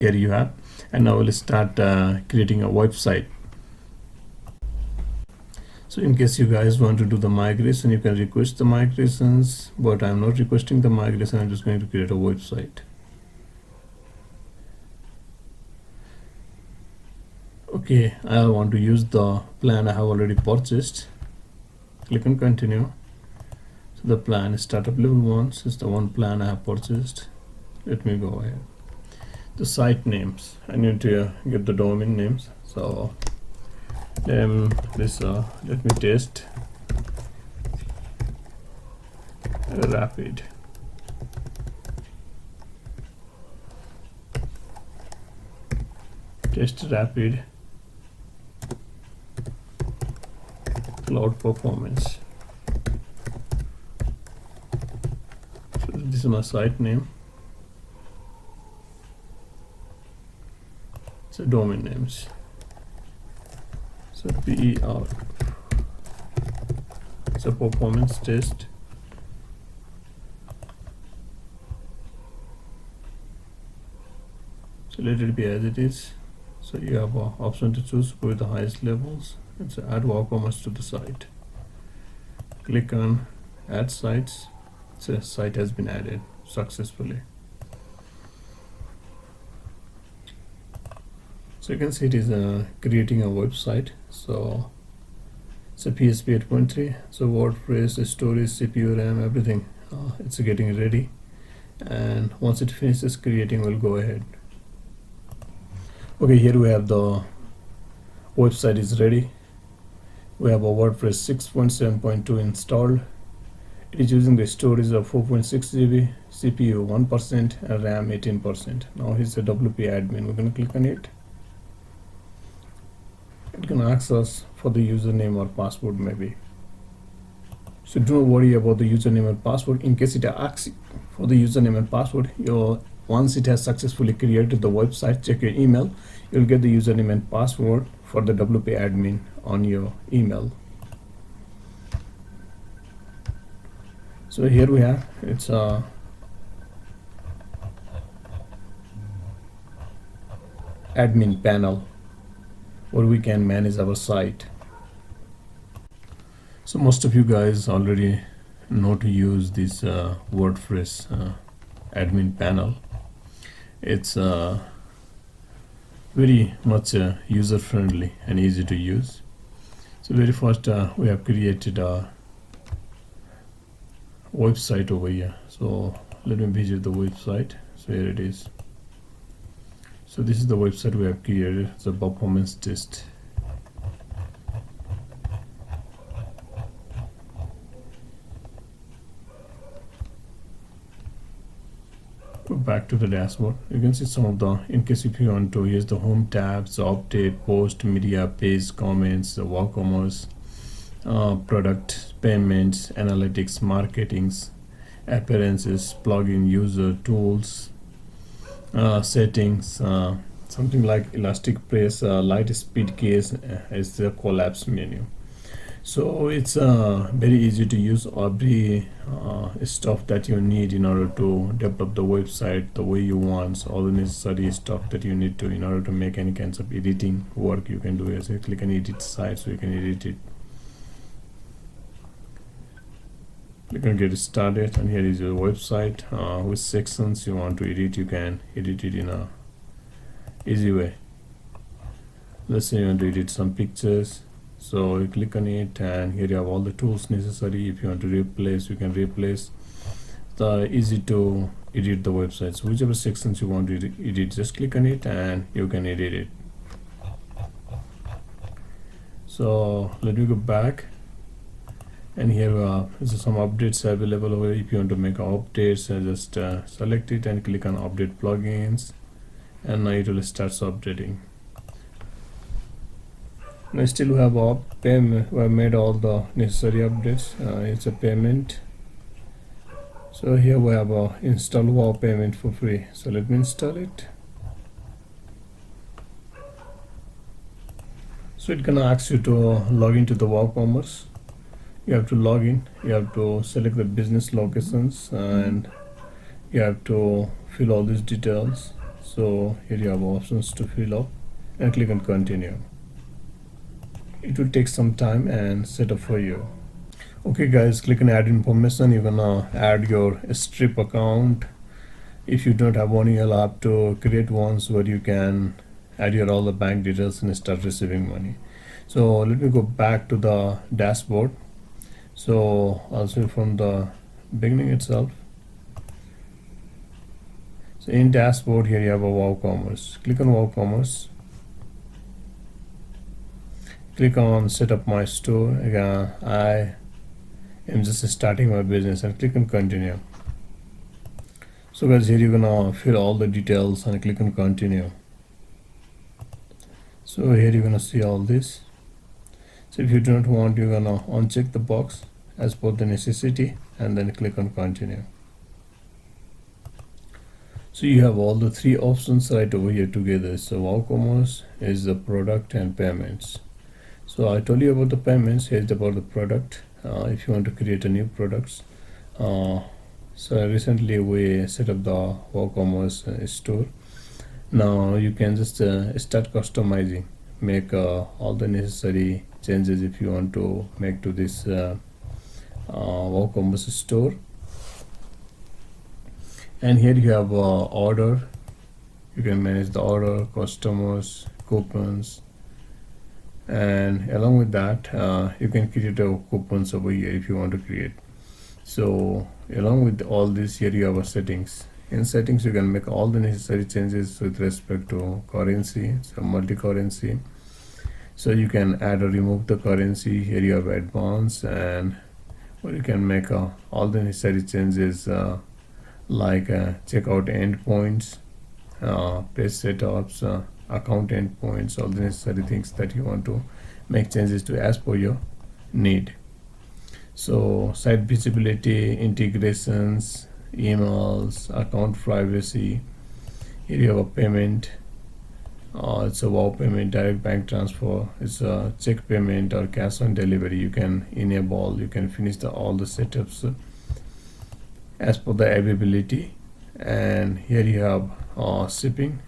here you have. And now we'll start creating a website. So in case you guys want to do the migration, you can request the migrations, but I'm not requesting the migration. I'm just going to create a website. Okay, I want to use the plan I have already purchased. Click on continue. So the plan is startup level 1. This is the one plan I have purchased. Let me go ahead. The site names, I need to get the domain names. So let me test Rapyd. Test Rapyd Cloud performance. So this is my site name. So domain names. So PER. So performance test. So let it be as it is. So you have an option to choose with the highest levels. It's add WooCommerce to the site. Click on add sites. So site has been added successfully. So you can see it is creating a website. So it's a PHP 8.3. So WordPress, storage, CPU, RAM, everything. It's getting ready. And once it finishes creating, we'll go ahead. Okay, here we have the website is ready. We have a WordPress 6.7.2 installed. It is using the storage of 4.6 GB, CPU 1%, and RAM 18%. Now here's the WP admin. We're going to click on it. It can ask us for the username or password maybe. So don't worry about the username and password. In case it asks for the username and password, once it has successfully created the website, check your email. You'll get the username and password for the WP admin on your email. So here we have, it's a admin panel where we can manage our site. So most of you guys already know to use this WordPress admin panel. It's very much user friendly and easy to use. So very first we have created a website over here. So let me visit the website. So here it is. So this is the website we have created. It's a performance test. Go back to the dashboard. You can see some of the, in case if you want to, here's the home tabs, update, post, media, page, comments, the WooCommerce, product, payments, analytics, marketings, appearances, plugin, user, tools, settings, something like elastic press, light speed case is the collapse menu. So it's very easy to use every stuff that you need in order to develop the website the way you want. So all the necessary stuff that you need to in order to make any kinds of editing work you can do. As you click on edit site, so you can edit it. Click on get started, and here is your website. Which sections you want to edit, you can edit it in a easy way. Let's say you want to edit some pictures. So you click on it, and here you have all the tools necessary. If you want to replace, you can replace. Easy to edit the website. So whichever sections you want to edit, just click on it and you can edit it. So let me go back, and here there's some updates available over. If you want to make updates, just select it and click on update plugins, and now it will start updating. Now still we have payment. We have made all the necessary updates. It's a payment. So here we have install Wow payment for free. So let me install it. So it can ask you to log into the WooCommerce. You have to log in. You have to select the business locations, and you have to fill all these details. So here you have options to fill up and click on continue. It will take some time and set up for you. Okay guys, click on add information. You're gonna add your strip account. If you don't have one, you'll have to create ones where you can add your all the bank details and start receiving money. So let me go back to the dashboard. So also from the beginning itself. So in dashboard here you have a WooCommerce. Click on WooCommerce. Click on set up my store. Again, I am just starting my business and click on continue. So guys, here you're gonna fill all the details and click on continue. So here you're gonna see all this. So if you don't want, you're gonna uncheck the box as per the necessity and then click on continue. So you have all the three options right over here together. So WooCommerce is the product and payments. So I told you about the payments. Here's about the product. If you want to create a new products, so recently we set up the WooCommerce store. Now you can just start customizing, make all the necessary changes if you want to make to this WooCommerce store. And here you have order. You can manage the order, customers, coupons, and along with that you can create coupons over here if you want to create. So along with all this, here you have a settings. In settings you can make all the necessary changes with respect to currency, so multi-currency. So you can add or remove the currency. Here you have advanced, and where you can make all the necessary changes like checkout endpoints, page setups, account endpoints, all the necessary things that you want to make changes to as per your need. So site visibility, integrations, emails, account privacy. Here you have a payment. It's a wow payment, direct bank transfer. It's a check payment or cash on delivery. You can enable, you can finish all the setups as per the availability. And here you have shipping,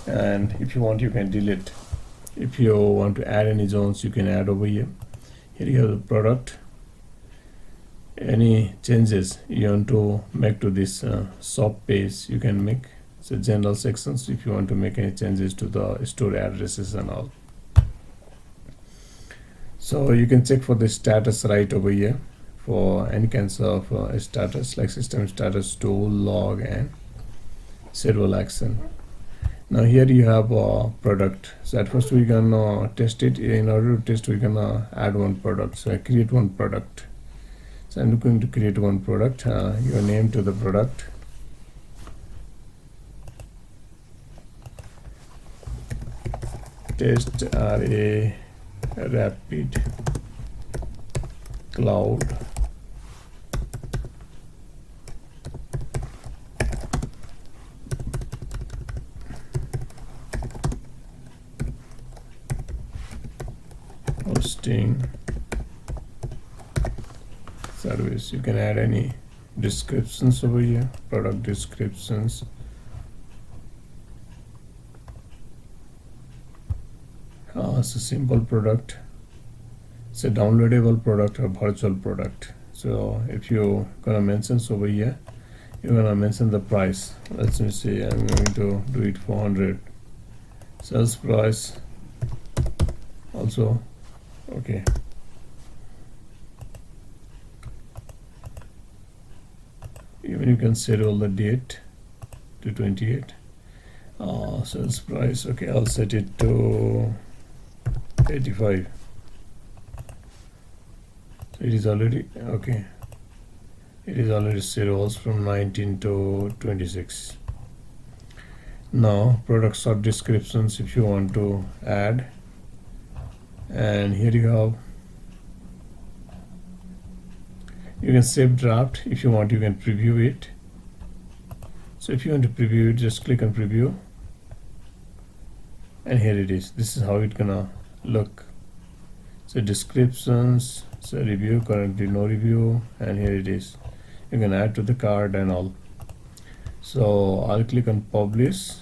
and if you want you can delete. If you want to add any zones, you can add over here. Here you have the product. Any changes you want to make to this shop page, you can make. So general sections, if you want to make any changes to the store addresses and all. So you can check for the status right over here for any kinds of status like system status, tool, log, and schedule action. Now here you have a product. So at first we're gonna test it. In order to test, we're gonna add one product. So I create one product. So I'm going to create one product. Your name to the product. Test a Rapyd Cloud. Hosting service. You can add any descriptions over here, product descriptions. It's a simple product. It's a downloadable product or virtual product. So if you're gonna mention over here, you're gonna mention the price. Let me see, I'm going to do it 400. Sales price also. Okay. Even you can schedule the date to 28. Sales price. Okay, I'll set it to 85. It is already okay. It is already scheduled from 19 to 26. Now product sub descriptions if you want to add, and here you have. You can save draft. If you want, you can preview it. So if you want to preview it, just click on preview, and here it is. This is how it's gonna look. So descriptions, so review, currently no review, and here it is. You can add to the cart and all. So I'll click on publish,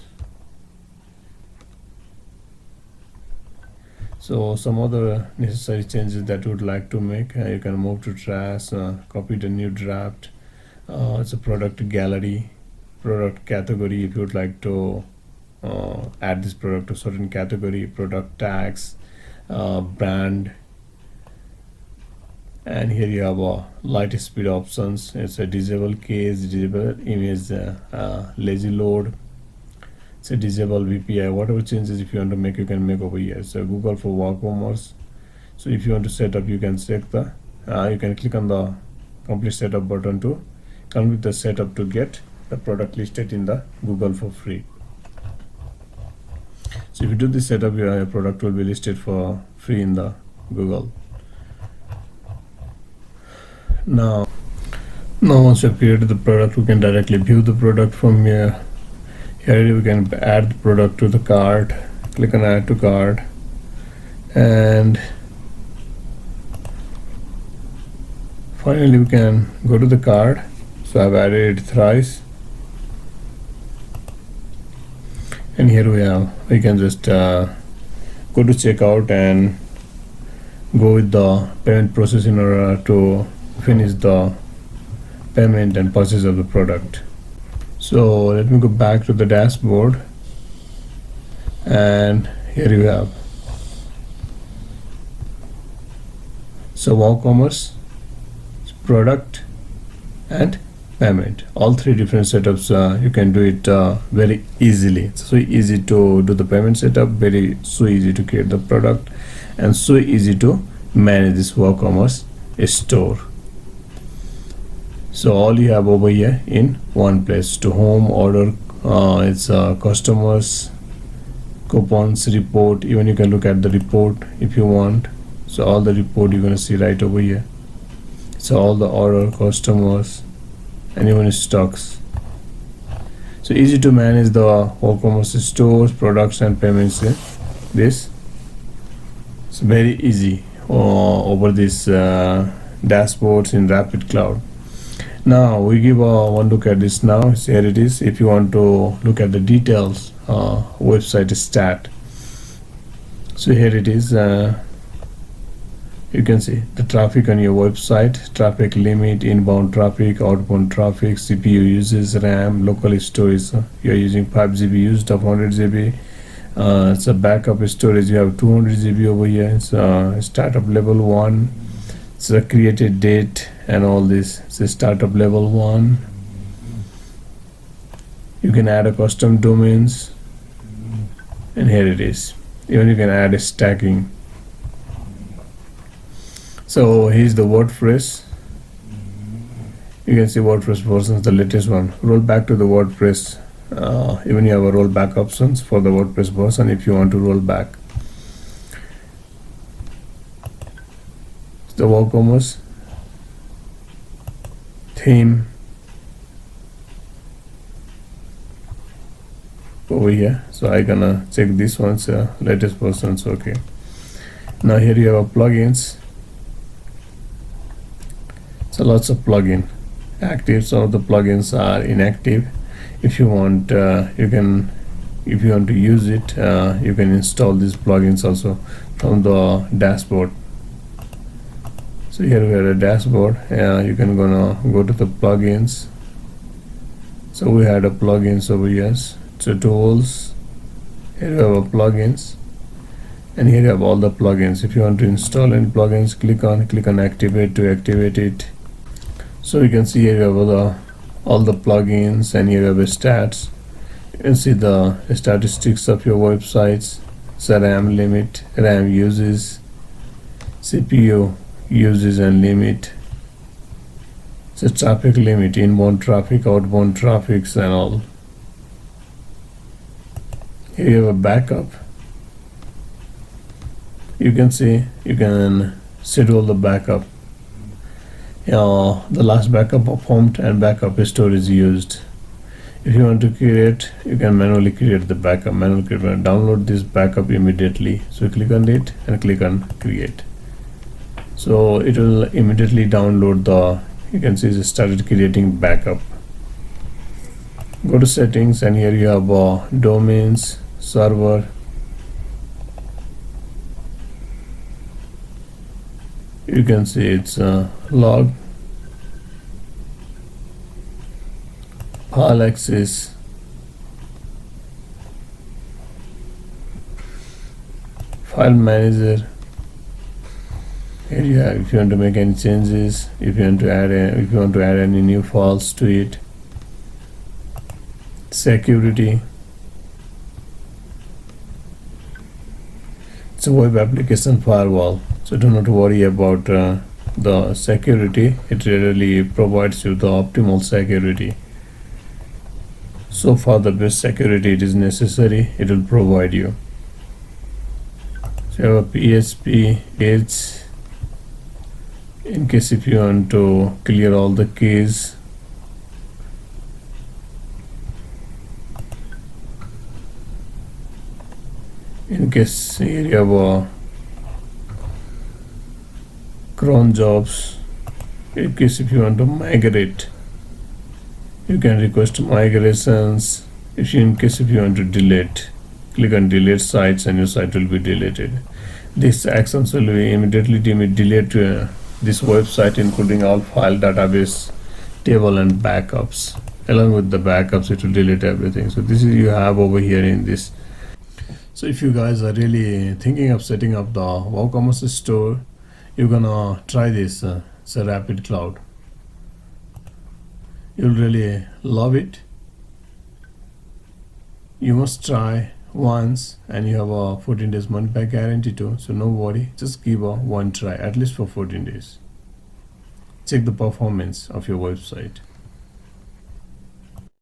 So some other necessary changes that you would like to make, you can move to trash, copy the new draft. It's a product gallery, product category if you would like to add this product to certain category, product tags, brand, and here you have light speed options. It's a disable case, disable image, lazy load. It's a disable VPI. Whatever changes if you want to make, you can make over here. So Google for WooCommerce. So if you want to set up, you can check the you can click on the complete setup button to complete the setup to get the product listed in the Google for free. So if you do this setup, your product will be listed for free in the Google. Now once you have created the product, we can directly view the product from here. Here we can add the product to the cart. Click on add to cart, and finally we can go to the cart. So I've added it thrice, and here we can just go to checkout and go with the payment process in order to finish the payment and purchase of the product. So let me go back to the dashboard, and here you have so WooCommerce, product, and payment. All three different setups. You can do it very easily. It's so easy to do the payment setup, so easy to create the product, and so easy to manage this WooCommerce store. So all you have over here in one place. To home, order, it's customers, coupons, report. Even you can look at the report if you want. So all the report you're going to see right over here. So all the order, customers, and even stocks. So easy to manage the WooCommerce stores, products, and payments. This it's very easy over this dashboards in Rapyd Cloud. Now we give one look at this now. So here it is. If you want to look at the details, website stat. So here it is. You can see the traffic on your website, traffic limit, inbound traffic, outbound traffic, CPU uses, RAM, local storage. You're using 5 GB used of 100 GB. It's a backup storage. You have 200 GB over here. It's startup level 1. It's a created date and all this. It's a startup level 1. You can add a custom domains, and here it is. Even you can add a stacking. So here's the WordPress. You can see WordPress versions, the latest one. Roll back to the WordPress. Even you have a rollback options for the WordPress version if you want to roll back. The WooCommerce theme over here. So I gonna check this one's latest versions. Okay. Now here you have a plugins. So lots of plugin active. Some of the plugins are inactive. If you want, you can. If you want to use it, you can install these plugins also from the dashboard. So here we have a dashboard. You can go to the plugins. So we had a plugins over here. So tools. Here we have a plugins, and here you have all the plugins. If you want to install any plugins, click on activate to activate it. So you can see here you have all the plugins, and here you have a stats. You can see the statistics of your websites. So RAM limit, RAM uses, CPU uses and limit. So traffic limit, inbound traffic, outbound traffics, and all. Here you have a backup. You can see you can schedule the backup. The last backup performed and backup storage used. If you want to create, you can manually create the backup. Download this backup immediately. So click on it and click on create. So it will immediately download the. You can see it started creating backup. Go to settings, and here you have domains, server, You can see it's log, file access, file manager. Here you have, if you want to make any changes, if you want to add any new files to it. Security. It's a web application firewall, so do not worry about the security. It really provides you the optimal security. So far the best security it is necessary, it will provide you. So you have a PHP edge, in case if you want to clear all the keys. In case here you have a cron jobs, in case if you want to migrate, you can request migrations. In case if you want to delete, click on delete sites and your site will be deleted. These actions will be immediately delete this website, including all file, database, table and backups. Along with the backups, it will delete everything. So this is you have over here in this. So if you guys are really thinking of setting up the WooCommerce store, you're gonna try this. It's a Rapyd Cloud. You'll really love it. You must try once, and you have a 14 days money back guarantee too, so no worry, just give one try at least for 14 days. Check the performance of your website.